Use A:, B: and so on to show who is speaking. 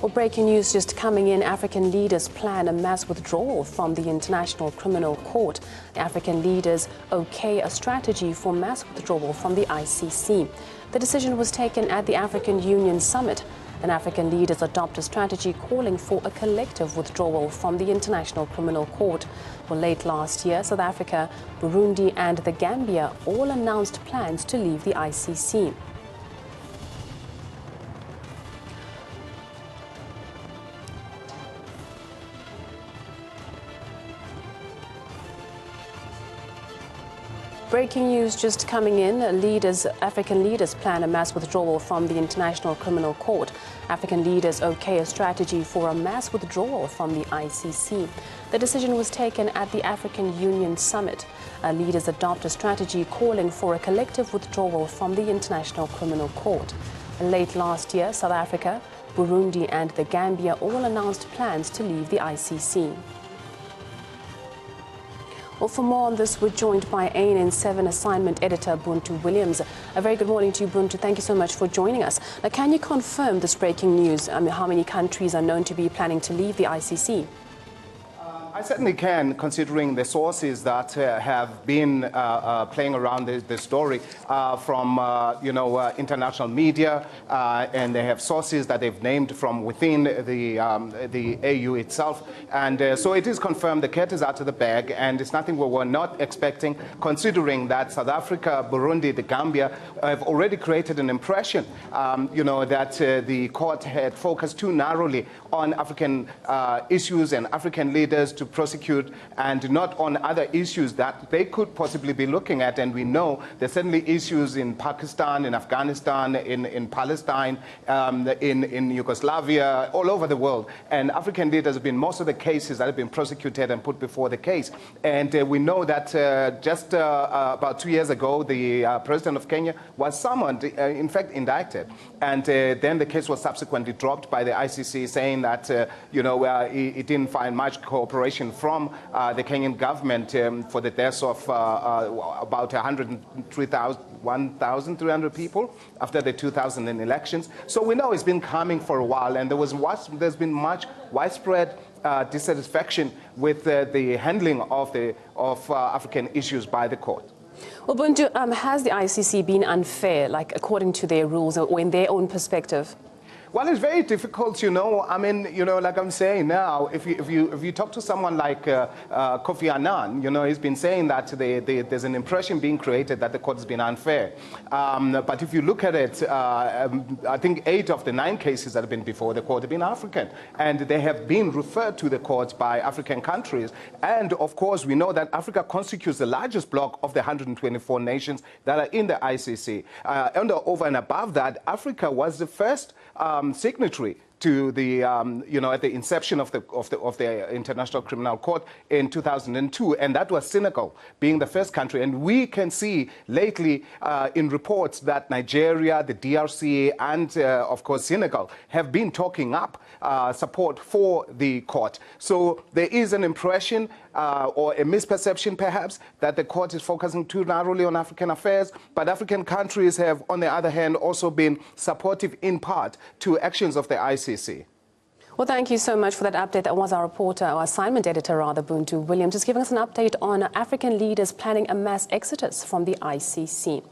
A: Well, breaking news just coming in. African leaders plan a mass withdrawal from the International Criminal Court. The African leaders okay a strategy for mass withdrawal from the ICC. The decision was taken at the African Union Summit. And African leaders adopt a strategy calling for a collective withdrawal from the International Criminal Court. Well, late last year, South Africa, Burundi and the Gambia all announced plans to leave the ICC. Breaking news just coming in. African leaders plan a mass withdrawal from the International Criminal Court. African leaders okay a strategy for a mass withdrawal from the ICC. The decision was taken at the African Union Summit. Leaders adopt a strategy calling for a collective withdrawal from the International Criminal Court. Late last year, South Africa, Burundi and the Gambia all announced plans to leave the ICC. Well, for more on this, we're joined by ANN7 assignment editor Buntu Williams. A very good morning to you, Buntu. Thank you so much for joining us. Now, can you confirm this breaking news? How many countries are known to be planning to leave the ICC?
B: I certainly can, considering the sources that have been playing around the story from international media, and they have sources that they've named from within the AU itself, and so it is confirmed the cat is out of the bag, and it's nothing we were not expecting, considering that South Africa, Burundi, the Gambia have already created an impression, that the court had focused too narrowly on African issues and African leaders to prosecute, and not on other issues that they could possibly be looking at. And we know there's certainly issues in Pakistan, in Afghanistan, in Palestine, in Yugoslavia, all over the world. And African leaders have been most of the cases that have been prosecuted and put before the case. And we know that just about 2 years ago, the president of Kenya was summoned, in fact indicted. And then the case was subsequently dropped by the ICC, saying that it didn't find much cooperation from the Kenyan government for the deaths of about 1,300 people after the 2000 elections. So we know it's been coming for a while, and there's been much widespread dissatisfaction with the handling of African issues by the court.
A: Well, Buntu, has the ICC been unfair, like according to their rules or in their own perspective?
B: Well, it's very difficult, like I'm saying now, if you talk to someone like Kofi Annan, he's been saying that there's an impression being created that the court has been unfair. But if you look at it, I think 8 of the 9 cases that have been before the court have been African, and they have been referred to the court by African countries. And of course, we know that Africa constitutes the largest bloc of the 124 nations that are in the ICC. Over and above that, Africa was the first signatory to the, at the inception of the International Criminal Court in 2002, and that was Senegal being the first country. And we can see lately in reports that Nigeria, the DRC, and of course Senegal have been talking up support for the court. So there is an impression or a misperception perhaps that the court is focusing too narrowly on African affairs, but African countries have, on the other hand, also been supportive in part to actions of the ICC.
A: Well, thank you so much for that update. That was our reporter, our assignment editor rather, Buntu Williams, just giving us an update on African leaders planning a mass exodus from the ICC.